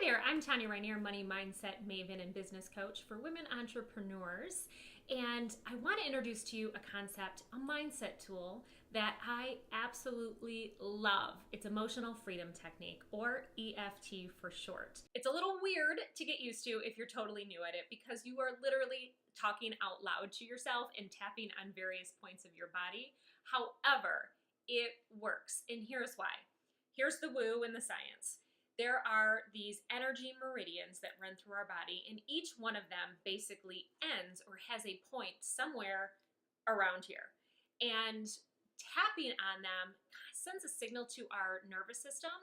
there, I'm Tanya Rainier, money mindset maven and business coach for women entrepreneurs. And I want to introduce to you a concept, a mindset tool that I absolutely love. It's emotional freedom technique, or EFT for short. It's a little weird to get used to if you're totally new at it, because you are literally talking out loud to yourself and tapping on various points of your body. However, it works, and here's why. Here's the woo and the science. There are these energy meridians that run through our body, and each one of them basically ends or has a point somewhere around here. And tapping on them sends a signal to our nervous system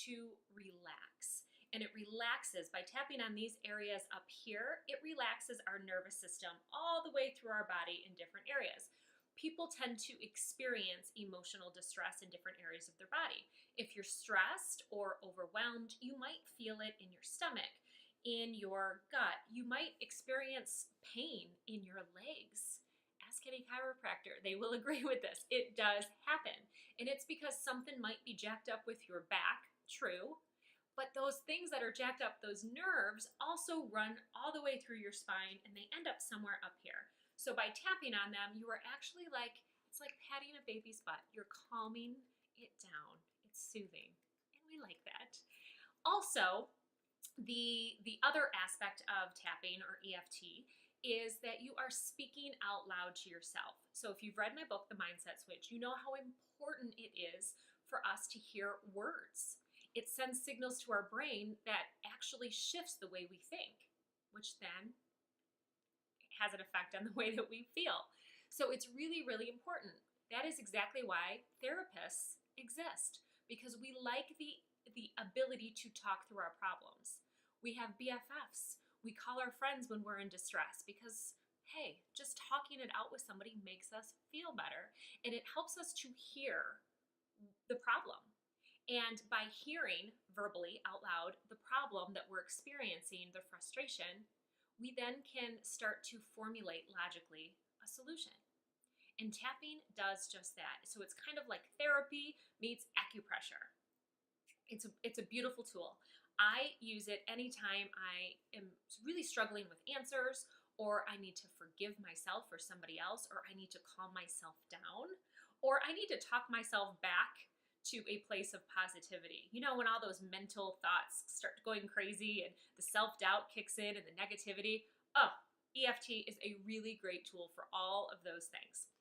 to relax. And it relaxes by tapping on these areas up here. It relaxes our nervous system all the way through our body in different areas. People tend to experience emotional distress in different areas of their body. If you're stressed or overwhelmed, you might feel it in your stomach, in your gut. You might experience pain in your legs. Ask any chiropractor, they will agree with this. It does happen. And it's because something might be jacked up with your back, true. But those things that are jacked up, those nerves, also run all the way through your spine, and they end up somewhere up here. So by tapping on them, you are actually it's like patting a baby's butt. You're calming it down. It's soothing, and we like that. Also, the other aspect of tapping, or EFT, is that you are speaking out loud to yourself. So if you've read my book, The Mindset Switch, you know how important it is for us to hear words. It sends signals to our brain that actually shifts the way we think, which then has an effect on the way that we feel. So it's really, really important. That is exactly why therapists exist, because we like the ability to talk through our problems. We have BFFs. We call our friends when we're in distress because, hey, just talking it out with somebody makes us feel better, and it helps us to hear the problem. And by hearing verbally out loud the problem that we're experiencing, the frustration, we then can start to formulate logically a solution. And tapping does just that. So it's kind of like therapy meets acupressure. It's a beautiful tool. I use it anytime I am really struggling with answers, or I need to forgive myself or somebody else, or I need to calm myself down, or I need to talk myself back to a place of positivity. You know, when all those mental thoughts start going crazy and the self-doubt kicks in and the negativity, EFT is a really great tool for all of those things.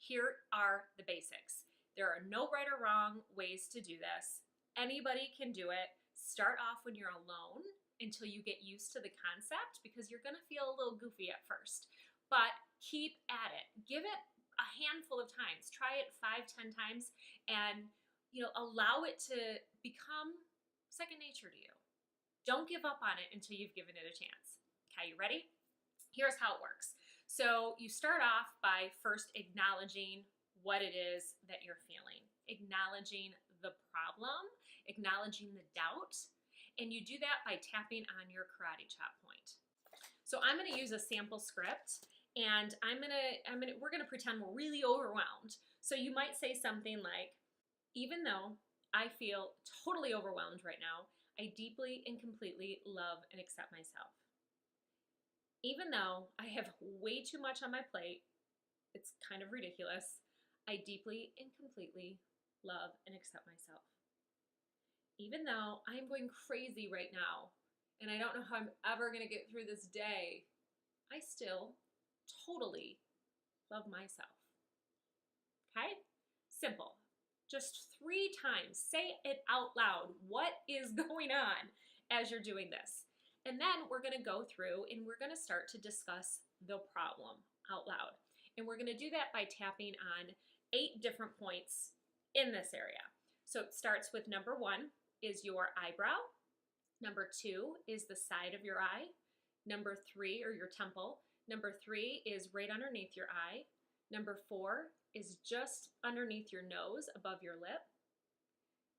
Here are the basics. There are no right or wrong ways to do this. Anybody can do it. Start off when you're alone until you get used to the concept, because you're gonna feel a little goofy at first, but keep at it. Give it a handful of times. Try it 5-10 times, and allow it to become second nature to you. Don't give up on it until you've given it a chance. Okay, you ready? Here's how it works. So you start off by first acknowledging what it is that you're feeling, acknowledging the problem, acknowledging the doubt, and you do that by tapping on your karate chop point. So I'm going to use a sample script, and we're going to pretend we're really overwhelmed. So you might say something like, even though I feel totally overwhelmed right now, I deeply and completely love and accept myself. Even though I have way too much on my plate, it's kind of ridiculous, I deeply and completely love and accept myself. Even though I am going crazy right now, and I don't know how I'm ever going to get through this day, I still totally love myself. Okay? Simple. Just 3 times, say it out loud. What is going on as you're doing this? And then we're going to go through and we're going to start to discuss the problem out loud. And we're going to do that by tapping on 8 different points in this area. So it starts with number 1 is your eyebrow. Number 2 is the side of your eye. Number 3, or your temple. Number 3 is right underneath your eye. Number 4 is just underneath your nose, above your lip.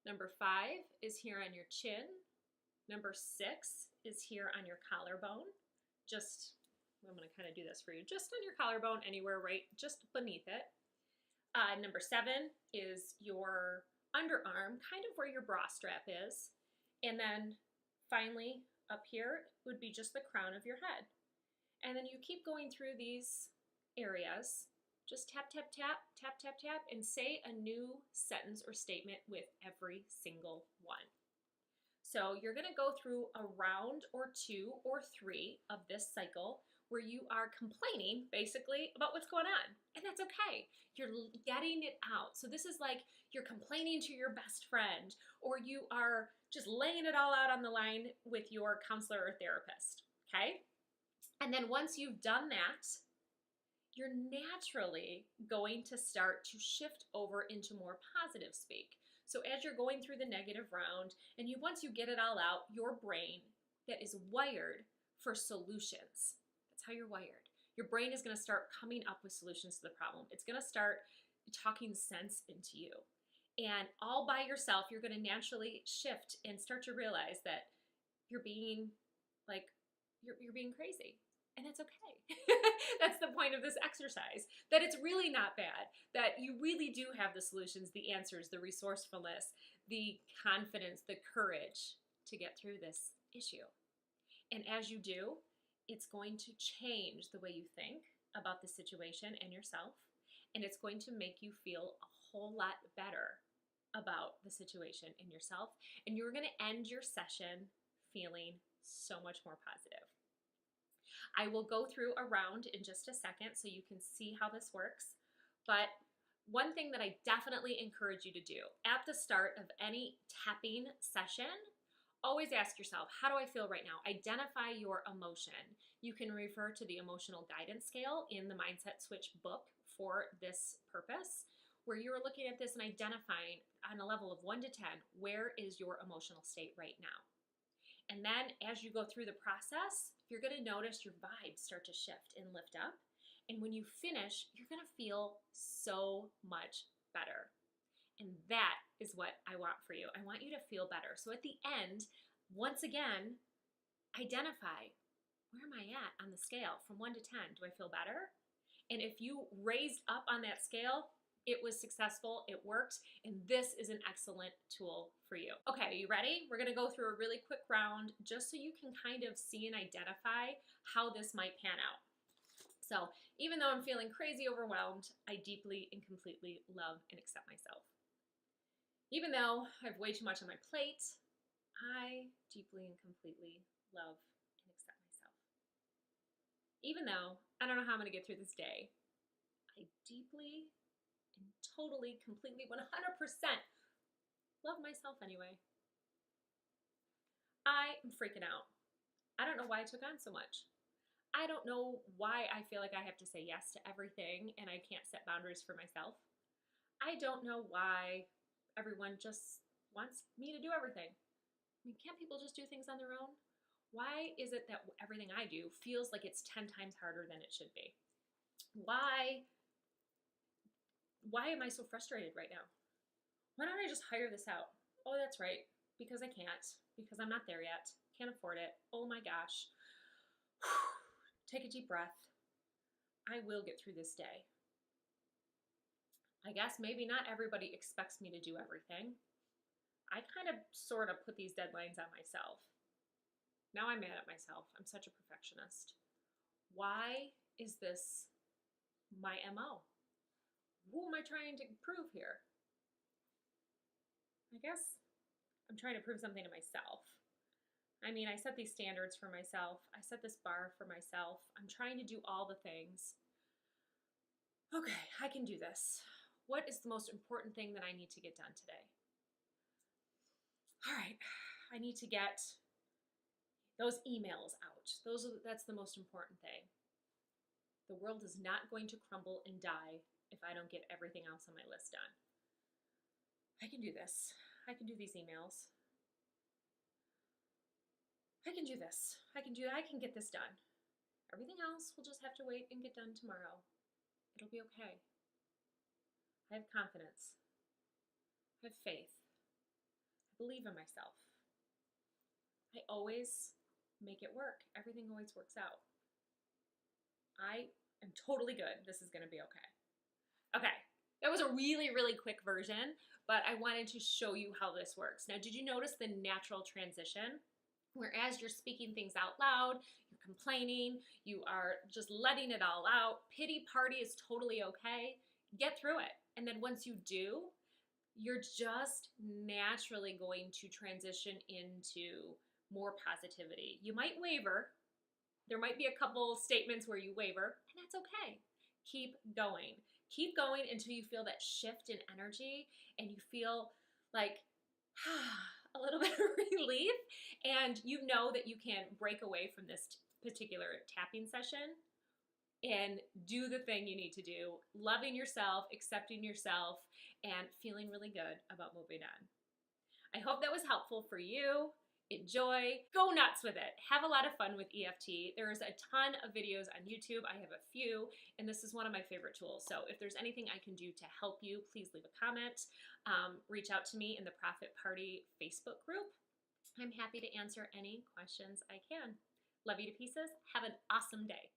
Number 5 is here on your chin. Number 6 is here on your collarbone. I'm going to kind of do this for you, just on your collarbone, anywhere right just beneath it. Number 7 is your underarm, kind of where your bra strap is. And then finally, up here would be just the crown of your head. And then you keep going through these areas. Just tap, tap, tap, tap, tap, tap, and say a new sentence or statement with every single one. So you're going to go through a round or 2 or 3 of this cycle where you are complaining basically about what's going on. And that's okay. You're getting it out. So this is like you're complaining to your best friend, or you are just laying it all out on the line with your counselor or therapist. Okay? And then once you've done that, you're naturally going to start to shift over into more positive speak. So as you're going through the negative round, and once you get it all out, your brain that is wired for solutions, that's how you're wired. Your brain is going to start coming up with solutions to the problem. It's going to start talking sense into you. And all by yourself, you're going to naturally shift and start to realize that you're being crazy. And that's okay. That's the point of this exercise, that it's really not bad, that you really do have the solutions, the answers, the resourcefulness, the confidence, the courage to get through this issue. And as you do, it's going to change the way you think about the situation and yourself, and it's going to make you feel a whole lot better about the situation and yourself, and you're going to end your session feeling so much more positive. I will go through a round in just a second so you can see how this works. But one thing that I definitely encourage you to do at the start of any tapping session, always ask yourself, how do I feel right now? Identify your emotion. You can refer to the emotional guidance scale in the Mindset Switch book for this purpose, where you're looking at this and identifying on a level of 1 to 10, where is your emotional state right now? And then as you go through the process, you're going to notice your vibes start to shift and lift up. And when you finish, you're going to feel so much better. And that is what I want for you. I want you to feel better. So at the end, once again, identify, where am I at on the scale from 1 to 10? Do I feel better? And if you raised up on that scale, it was successful, it worked, and this is an excellent tool for you. Okay, are you ready? We're gonna go through a really quick round just so you can kind of see and identify how this might pan out. So even though I'm feeling crazy overwhelmed, I deeply and completely love and accept myself. Even though I have way too much on my plate, I deeply and completely love and accept myself. Even though I don't know how I'm gonna get through this day, I deeply and totally, completely, 100% love myself anyway. I am freaking out. I don't know why I took on so much. I don't know why I feel like I have to say yes to everything and I can't set boundaries for myself. I don't know why everyone just wants me to do everything. I mean, can't people just do things on their own? Why is it that everything I do feels like it's 10 times harder than it should be? Why am I so frustrated right now? Why don't I just hire this out? Oh, that's right, because I can't, because I'm not there yet, can't afford it. Oh my gosh. Take a deep breath. I will get through this day. I guess maybe not everybody expects me to do everything. I kind of sort of put these deadlines on myself. Now I'm mad at myself. I'm such a perfectionist. Why is this my MO? Who am I trying to prove here? I guess I'm trying to prove something to myself. I mean, I set these standards for myself. I set this bar for myself. I'm trying to do all the things. Okay, I can do this. What is the most important thing that I need to get done today? All right, I need to get those emails out. That's the most important thing. The world is not going to crumble and die if I don't get everything else on my list done. I can do this. I can do these emails. I can do this. I can get this done. Everything else will just have to wait and get done tomorrow. It'll be okay. I have confidence. I have faith. I believe in myself. I always make it work. Everything always works out. I am totally good. This is going to be okay. Okay, that was a really, really quick version, but I wanted to show you how this works. Now, did you notice the natural transition? Whereas you're speaking things out loud, you're complaining, you are just letting it all out. Pity party is totally okay. Get through it. And then once you do, you're just naturally going to transition into more positivity. You might waver. There might be a couple statements where you waver, and that's okay. Keep going. Keep going until you feel that shift in energy and you feel like a little bit of relief, and you know that you can break away from this particular tapping session and do the thing you need to do, loving yourself, accepting yourself, and feeling really good about moving on. I hope that was helpful for you. Enjoy, go nuts with it. Have a lot of fun with EFT. There's a ton of videos on YouTube. I have a few, and this is one of my favorite tools. So if there's anything I can do to help you, please leave a comment. Reach out to me in the Profit Party Facebook group. I'm happy to answer any questions I can. Love you to pieces. Have an awesome day.